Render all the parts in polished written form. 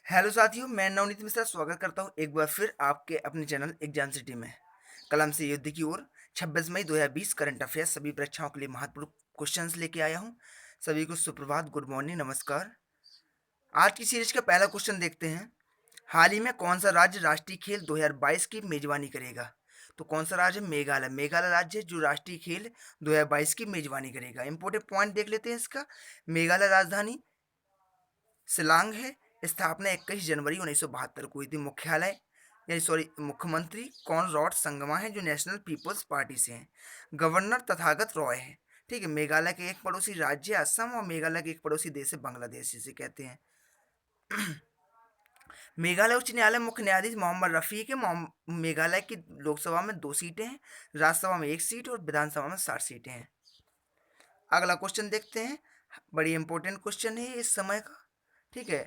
Hello साथियों, मैं नवनीत मिश्रा स्वागत करता हूं एक बार फिर आपके अपने चैनल एग्जाम सिटी में। कलम से युद्ध की ओर 26 मई 2020 करंट अफेयर्स सभी परीक्षाओं के लिए महत्वपूर्ण क्वेश्चंस लेके आया हूं। सभी को सुप्रभात, गुड मॉर्निंग, नमस्कार। आज की सीरीज का पहला क्वेश्चन देखते हैं। हाल ही में कौन सा राज्य राष्ट्रीय खेल 2022 की मेजबानी करेगा? तो कौन सा राज्य? मेघालय। मेघालय राज्य जो राष्ट्रीय खेल 2022 की मेजबानी करेगा। इंपोर्टेंट पॉइंट देख लेते हैं इसका। मेघालय राजधानी शिलांग है। स्थापना 21 जनवरी 1972 को हुई थी। मुख्यालय यानी सॉरी मुख्यमंत्री कॉनरॉड संगमा है जो नेशनल पीपल्स पार्टी से हैं। गवर्नर तथागत रॉय है। ठीक है। मेघालय के एक पड़ोसी राज्य असम और मेघालय के एक पड़ोसी देश है बांग्लादेश, जिसे कहते हैं। मेघालय उच्च न्यायालय मुख्य न्यायाधीश मोहम्मद रफीक है। मेघालय की लोकसभा में 2 सीटें हैं, राज्यसभा में 1 सीट और विधानसभा में 60 सीटें हैं। अगला क्वेश्चन देखते हैं। बड़ी इंपॉर्टेंट क्वेश्चन है इस समय का। ठीक है।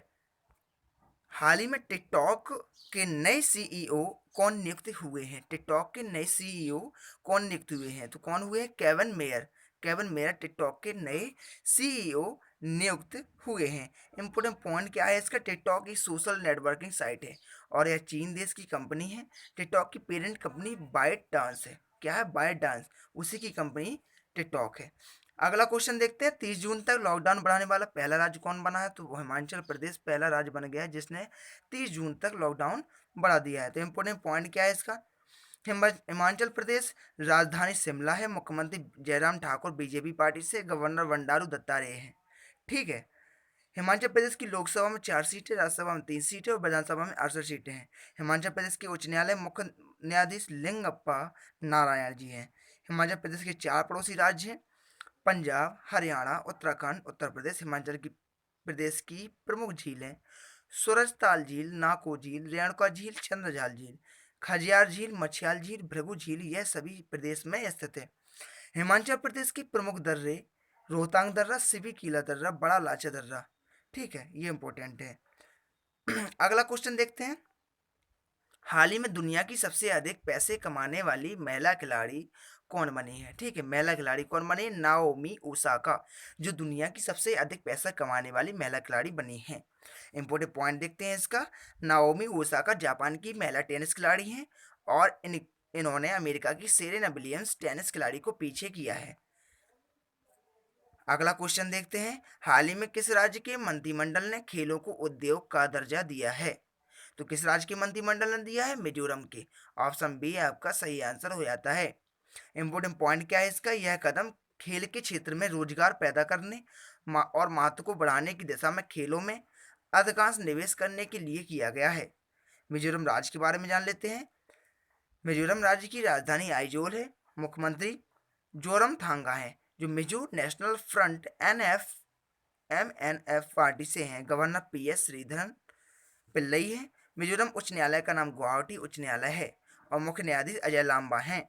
हाल ही में टिकटॉक के नए सीईओ कौन नियुक्त हुए हैं? टिकटॉक के नए सीईओ कौन नियुक्त हुए हैं? तो कौन हुए हैं? Kevin mayor. Kevin mayor TikTok के नए सीईओ नियुक्त हुए हैं। इंपोर्टेंट पॉइंट क्या है इसका? टिकटॉक एक सोशल नेटवर्किंग साइट है और यह चीन देश की कंपनी है। टिकटॉक की पेरेंट कंपनी बाइट डांस है। क्या है? बाइट डांस, उसी की कंपनी टिकटॉक है। अगला क्वेश्चन देखते हैं। 30 जून तक लॉकडाउन बढ़ाने वाला पहला राज्य कौन बना है? तो वो हिमाचल प्रदेश पहला राज्य बन गया है जिसने 30 जून तक लॉकडाउन बढ़ा दिया है। तो इंपोर्टेंट पॉइंट क्या है इसका? हिमाचल प्रदेश राजधानी शिमला है। मुख्यमंत्री जयराम ठाकुर बीजेपी पार्टी से, गवर्नर बंडारू दत्तात्रेय हैं। ठीक है। हिमाचल प्रदेश की लोकसभा में 4 सीटें, राज्यसभा में 3 सीटें और विधानसभा में 68 सीटें हैं। हिमाचल प्रदेश के उच्च न्यायालय मुख्य न्यायाधीश लिंगप्पा नारायण जी हैं। हिमाचल प्रदेश के 4 पड़ोसी राज्य हैं, पंजाब, हरियाणा, उत्तराखंड, उत्तर प्रदेश। हिमाचल की प्रदेश की प्रमुख झीलें सूरजताल झील, नाको झील, रेणुका झील, चंद्रजाल झील, खजियार झील, मछियाल झील, भृगु झील, यह सभी प्रदेश में स्थित है। हिमाचल प्रदेश की प्रमुख दर्रे रोहतांग दर्रा, सिबी किला दर्रा, बड़ा लाचा दर्रा। ठीक है, ये इंपॉर्टेंट है। अगला क्वेश्चन देखते हैं। हाल ही में दुनिया की सबसे अधिक पैसे कमाने वाली महिला खिलाड़ी कौन बनी है? ठीक है, महिला खिलाड़ी कौन बनी है? नाओमी ओसाका, जो दुनिया की सबसे अधिक पैसा कमाने वाली महिला खिलाड़ी बनी है। इंपोर्टेंट पॉइंट देखते हैं इसका। नाओमी ओसाका जापान की महिला टेनिस खिलाड़ी हैं और इन्होंने अमेरिका की सेरेना विलियम्स टेनिस खिलाड़ी को पीछे किया है। अगला क्वेश्चन देखते हैं। हाल ही में किस राज्य के मंत्रिमंडल ने खेलों को उद्योग का दर्जा दिया है? तो किस राज्य के मंत्रिमंडल ने दिया है? मिजोरम के। ऑप्शन बी आपका सही आंसर हो जाता है। इंपोर्टेंट पॉइंट क्या है इसका? यह कदम खेल के क्षेत्र में रोजगार पैदा करने और महत्व को बढ़ाने की दिशा में खेलों में अधिकांश निवेश करने के लिए किया गया है। मिजोरम राज्य के बारे में जान लेते हैं। मिजोरम राज्य की राजधानी आइजोल है। मुख्यमंत्री जोरमथांगा हैं जो Mizo national front MNF party से हैं। गवर्नर PS श्रीधरन पिल्लई है। मिजोरम उच्च न्यायालय का नाम गुवाहाटी उच्च न्यायालय है और मुख्य न्यायाधीश अजय लांबा हैं।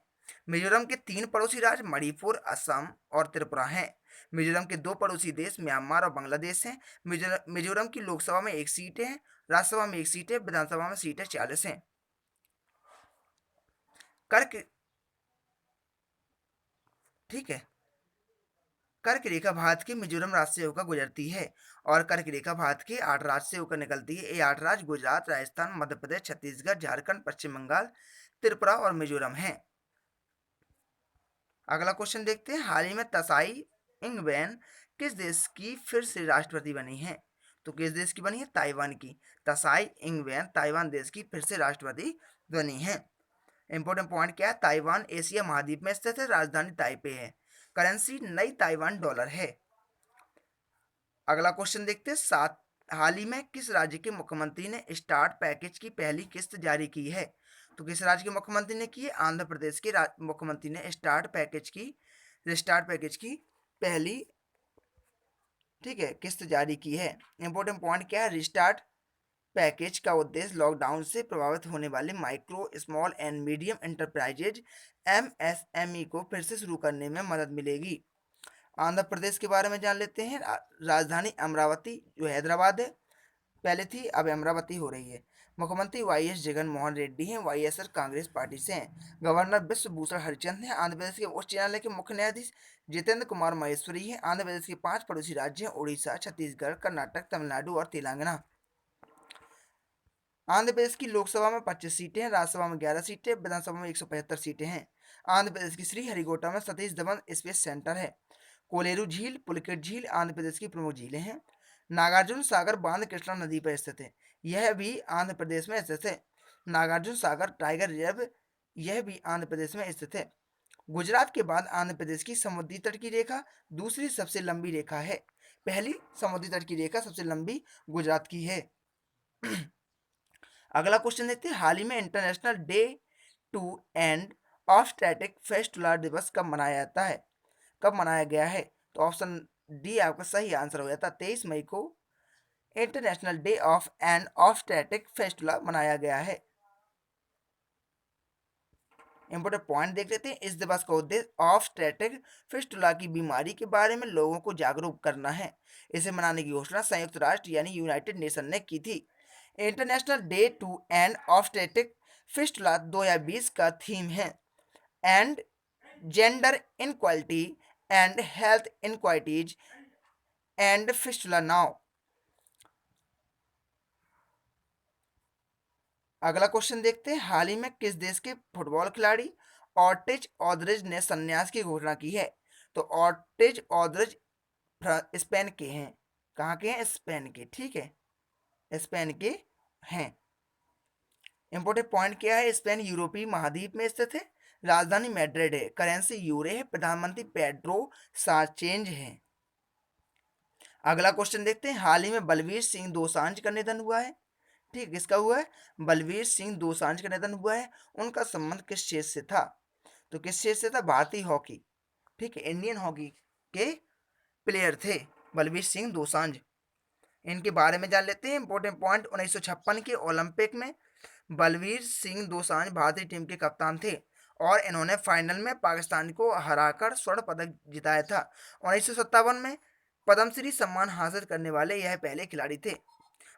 मिजोरम के 3 पड़ोसी राज्य मणिपुर, असम और त्रिपुरा हैं। मिजोरम के 2 पड़ोसी देश म्यांमार और बांग्लादेश हैं। मिजोरम की लोकसभा में 1 सीट है, राज्यसभा में 1 सीट है, विधानसभा में सीटें 40 हैं। कर्क ठीक है। कर्क रेखा भारत के मिजोरम राज्य से होकर गुजरती है और कर्क रेखा भारत के 8 राज्य से होकर निकलती है। ये 8 राज्य गुजरात, राजस्थान, मध्य प्रदेश, छत्तीसगढ़, झारखंड, पश्चिम बंगाल, त्रिपुरा और मिजोरम हैं। अगला क्वेश्चन देखते हैं। हाल ही में तसाई इंगवेन किस देश की फिर से राष्ट्रपति बनी है? तो किस देश की बनी है? ताइवान की। तसाई इंगवेन ताइवान देश की फिर से राष्ट्रपति बनी है। इंपोर्टेंट पॉइंट क्या है? ताइवान एशिया महाद्वीप में स्थित है, राजधानी ताइपे है। करेंसी नई ताइवान डॉलर है। अगला क्वेश्चन देखते हैं। सात हाल ही में किस राज्य के मुख्यमंत्री ने स्टार्ट पैकेज की पहली किस्त जारी की है? तो किस राज्य के मुख्यमंत्री ने की है? आंध्र प्रदेश के मुख्यमंत्री ने स्टार्ट पैकेज की पहली किस्त जारी की है। इंपोर्टेंट पॉइंट क्या है? रिस्टार्ट पैकेज का उद्देश्य लॉकडाउन से प्रभावित होने वाले micro, small and medium enterprises MSME को फिर से शुरू करने में मदद मिलेगी। आंध्र प्रदेश के बारे में जान लेते हैं। राजधानी अमरावती जो हैदराबाद है, पहले थी, अब अमरावती हो रही है। मुख्यमंत्री YS जगन मोहन रेड्डी हैं, YSR कांग्रेस पार्टी से हैं। गवर्नर विश्वभूषण हरिचंद हैं। आंध्र प्रदेश के उच्च न्यायालय के मुख्य न्यायाधीश जितेंद्र कुमार महेश्वरी हैं। आंध्र प्रदेश के 5 पड़ोसी राज्य हैं, उड़ीसा, छत्तीसगढ़, कर्नाटक, तमिलनाडु और तेलंगाना। आंध्र प्रदेश की लोकसभा में 25 सीटें हैं, राज्यसभा में 11 सीटें, विधानसभा में 175 सीटें हैं। आंध्र प्रदेश की श्रीहरिकोटा में सतीश धवन स्पेस सेंटर है। कोलेरू झील, पुलिकेट झील आंध्र प्रदेश की प्रमुख झीलें हैं। नागार्जुन सागर बांध कृष्णा नदी पर स्थित है, यह भी आंध्र प्रदेश में स्थित है। नागार्जुन सागर टाइगर रिजर्व, यह भी आंध्र प्रदेश में स्थित है। गुजरात के बाद आंध्र प्रदेश की समुद्री तट की रेखा दूसरी सबसे लंबी रेखा है। पहली समुद्री तट की रेखा सबसे लंबी गुजरात की है। अगला क्वेश्चन देखते हैं, हाल ही में international day to end of obstetric fistula दिवस कब मनाया जाता है, कब मनाया गया है? तो ऑप्शन डी आपका सही आंसर हो जाता है। 23 मई को international day of end of static fistula मनाया गया है। इंपोर्टेंट पॉइंट देख लेते हैं, इस दिवस का उद्देश्य ऑफ स्टैटिक फिस्टुला की बीमारी के बारे में लोगों को जागरूक करना है। इसे मनाने की घोषणा संयुक्त राष्ट्र यानी यूनाइटेड नेशन ने की थी। International day to end of static fistula 2020 का थीम है end gender inequality end health inequalities end fistula now. अगला क्वेश्चन देखते हैं, हाल ही में किस देश के फुटबॉल खिलाड़ी ऑर्टिज ऑद्रिज ने संन्यास की घोषणा की है? तो ऑर्टिज ऑद्रिज स्पेन के हैं। कहाँ के हैं? स्पेन के। ठीक है, स्पेन के हैं। इंपोर्टेंट पॉइंट क्या है, स्पेन यूरोपीय महाद्वीप में स्थित है, राजधानी मैड्रिड है, करेंसी यूरो है, प्रधानमंत्री पेड्रो साचेंज है। अगला क्वेश्चन देखते हैं, हाल ही में बलवीर सिंह दोसांझ का निधन हुआ है। ठीक, किसका हुआ है? बलवीर सिंह दोसांझ का निधन हुआ है। उनका संबंध किस क्षेत्र से था? तो किस क्षेत्र से था? भारतीय हॉकी। ठीक है, इंडियन हॉकी के प्लेयर थे बलवीर सिंह दोसांझ। इनके बारे में जान लेते हैं। इंपॉर्टेंट पॉइंट, 1956 के ओलंपिक में बलवीर सिंह दोसांझ भारतीय टीम के कप्तान थे और इन्होंने फाइनल में पाकिस्तान को हराकर स्वर्ण पदक जिताया था। 1957 में पद्मश्री सम्मान हासिल करने वाले यह पहले खिलाड़ी थे।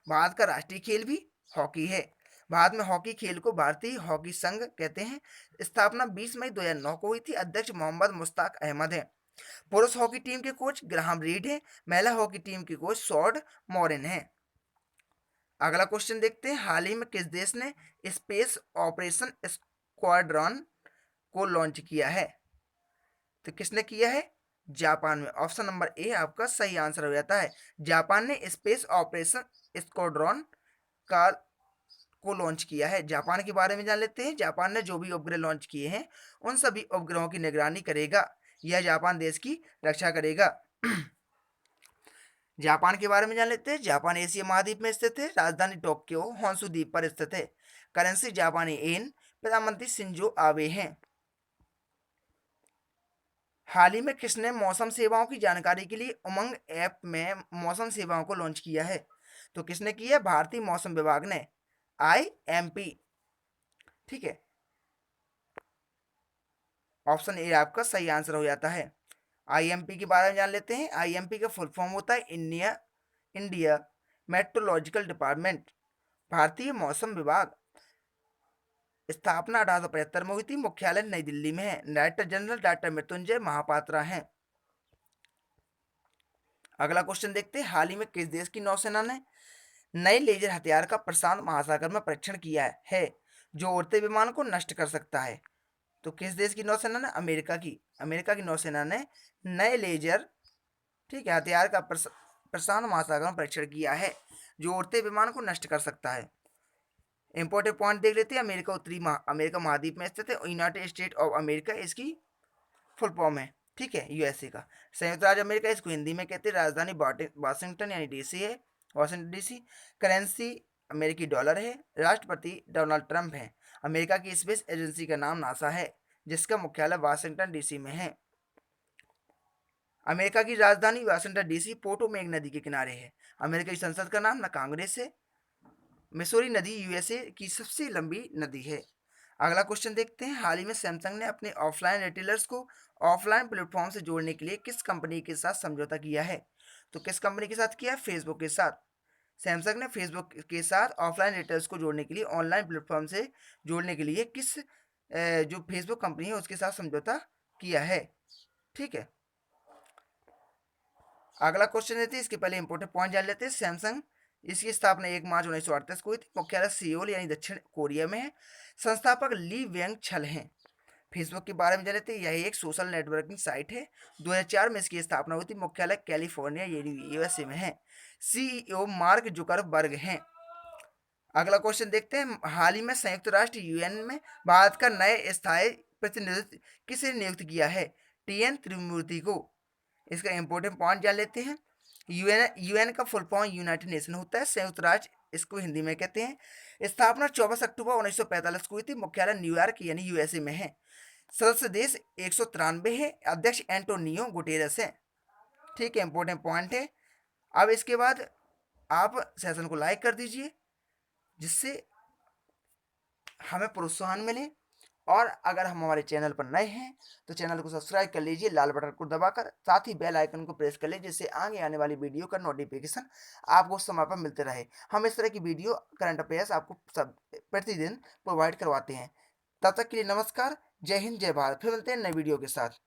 भारत का राष्ट्रीय खेल भी हॉकी है। भारत में हॉकी खेल को भारतीय हॉकी संघ कहते हैं। स्थापना 20 मई 2009 को हुई थी। अध्यक्ष मोहम्मद मुश्ताक अहमद है। पुरुष हॉकी टीम के कोच ग्राहम रीड है। महिला हॉकी टीम के कोच शॉर्ड मॉरिन है। अगला क्वेश्चन देखते हैं, हाल ही में किस देश ने स्पेस ऑपरेशन स्क्वाड्रॉन को लॉन्च किया है? तो किसने किया है? जापान में। ऑप्शन नंबर ए आपका सही आंसर हो जाता है। जापान ने स्पेस ऑपरेशन स्क्वाड्रॉन का को लॉन्च किया है। जापान के बारे में जान लेते हैं। जापान ने जो भी उपग्रह लॉन्च किए हैं उन सभी उपग्रहों की निगरानी करेगा। यह जापान देश की रक्षा करेगा। जापान के बारे में जान लेते हैं। जापान एशिया महाद्वीप में स्थित है। राजधानी टोक्यो होन्शु द्वीप पर स्थित है। करेंसी जापानी येन। प्रधानमंत्री शिंजो आबे हैं। हाल ही में किसने मौसम सेवाओं की जानकारी के लिए उमंग ऐप में मौसम सेवाओं को लॉन्च किया है? तो किसने किया? भारतीय मौसम विभाग ने, IMP। ठीक है, ऑप्शन ए आपका सही आंसर हो जाता है। IMP के बारे में जान लेते हैं। IMP का फुल फॉर्म होता है इंडिया मेट्रोलॉजिकल डिपार्टमेंट, भारतीय मौसम विभाग। स्थापना 1875 में हुई थी। मुख्यालय नई दिल्ली में है। Director general doctor Mrityunjay Mohapatra हैं। अगला क्वेश्चन देखते हैं, हाल ही में किस देश की नौसेना ने नए लेजर हथियार का प्रशांत महासागर में परीक्षण किया है जो उड़ते विमान को नष्ट कर सकता है? तो किस देश की नौसेना ने? अमेरिका की नौसेना ने नए लेजर, ठीक है, हथियार का प्रशांत महासागर में परीक्षण किया है जो उड़ते विमान को नष्ट कर सकता है। इंपॉर्टेंट पॉइंट देख लेते हैं। अमेरिका महाद्वीप में स्थित है। यूनाइटेड स्टेट ऑफ अमेरिका इसकी फुल फॉर्म है। ठीक है, USA का। संयुक्त राज्य अमेरिका इसको हिंदी में कहते हैं। राजधानी वाशिंगटन यानी DC है, वाशिंगटन DC। करेंसी अमेरिकी डॉलर है। राष्ट्रपति डोनाल्ड ट्रंप है। अमेरिका की स्पेस एजेंसी का नाम नासा है जिसका मुख्यालय वाशिंगटन DC में है। अमेरिका की राजधानी वाशिंगटन DC पोटोमेक नदी के किनारे है। अमेरिका की संसद का नाम ना कांग्रेस है। मिसौरी नदी USA की सबसे लंबी नदी है। अगला क्वेश्चन देखते हैं, हाल ही में सैमसंग ने अपने ऑफलाइन रिटेलर्स को ऑफलाइन प्लेटफॉर्म से जोड़ने के लिए किस कंपनी के साथ समझौता किया है? तो किस कंपनी के साथ किया? फेसबुक के साथ। सैमसंग ने फेसबुक के साथ ऑफलाइन रिटेलर्स को जोड़ने के लिए, ऑनलाइन प्लेटफॉर्म से जोड़ने के लिए जो फेसबुक कंपनी है उसके साथ समझौता किया है। ठीक है, अगला क्वेश्चन देते हैं। इसके पहले इंपॉर्टेंट पॉइंट जान लेते हैं। सैमसंग इसकी स्थापना 1 मार्च 1938 को हुई थी। मुख्यालय सियोल यानी दक्षिण कोरिया में है। संस्थापक ली वेंग छल हैं। फेसबुक के बारे में जान लेते हैं। यह एक सोशल नेटवर्किंग साइट है। 2004 में इसकी स्थापना हुई थी। मुख्यालय कैलिफोर्निया यूएसए में है। सीईओ मार्क जुकरबर्ग हैं। अगला क्वेश्चन देखते हैं। हाल ही में संयुक्त राष्ट्र यूएन में भारत का नए स्थायी प्रतिनिधित्व किसे नियुक्त किया है? टीएन त्रिमूर्ति को। इसका इंपॉर्टेंट पॉइंट जान लेते हैं। यूएन का फुल फॉर्म यूनाइटेड नेशन होता है। संयुक्त राष्ट्र इसको हिंदी में कहते हैं। स्थापना 24 अक्टूबर 1945 को हुई थी। मुख्यालय न्यूयॉर्क यानी यूएसए में है। सदस्य देश 193 है। अध्यक्ष एंटोनियो गुटेरस है। ठीक है, इंपॉर्टेंट पॉइंट है। अब इसके बाद आप सेशन को लाइक कर दीजिए जिससे हमें प्रोत्साहन मिले। और अगर हम हमारे चैनल पर नए हैं तो चैनल को सब्सक्राइब कर लीजिए लाल बटन को दबाकर, साथ ही बेल आइकन को प्रेस कर लीजिए जिससे आगे आने वाली वीडियो का नोटिफिकेशन आपको समय पर मिलते रहे। हम इस तरह की वीडियो करंट अफेयर्स आपको सब प्रतिदिन प्रोवाइड करवाते हैं। तब तक के लिए नमस्कार, जय हिंद, जय भारत। फिर मिलते हैं नए वीडियो के साथ।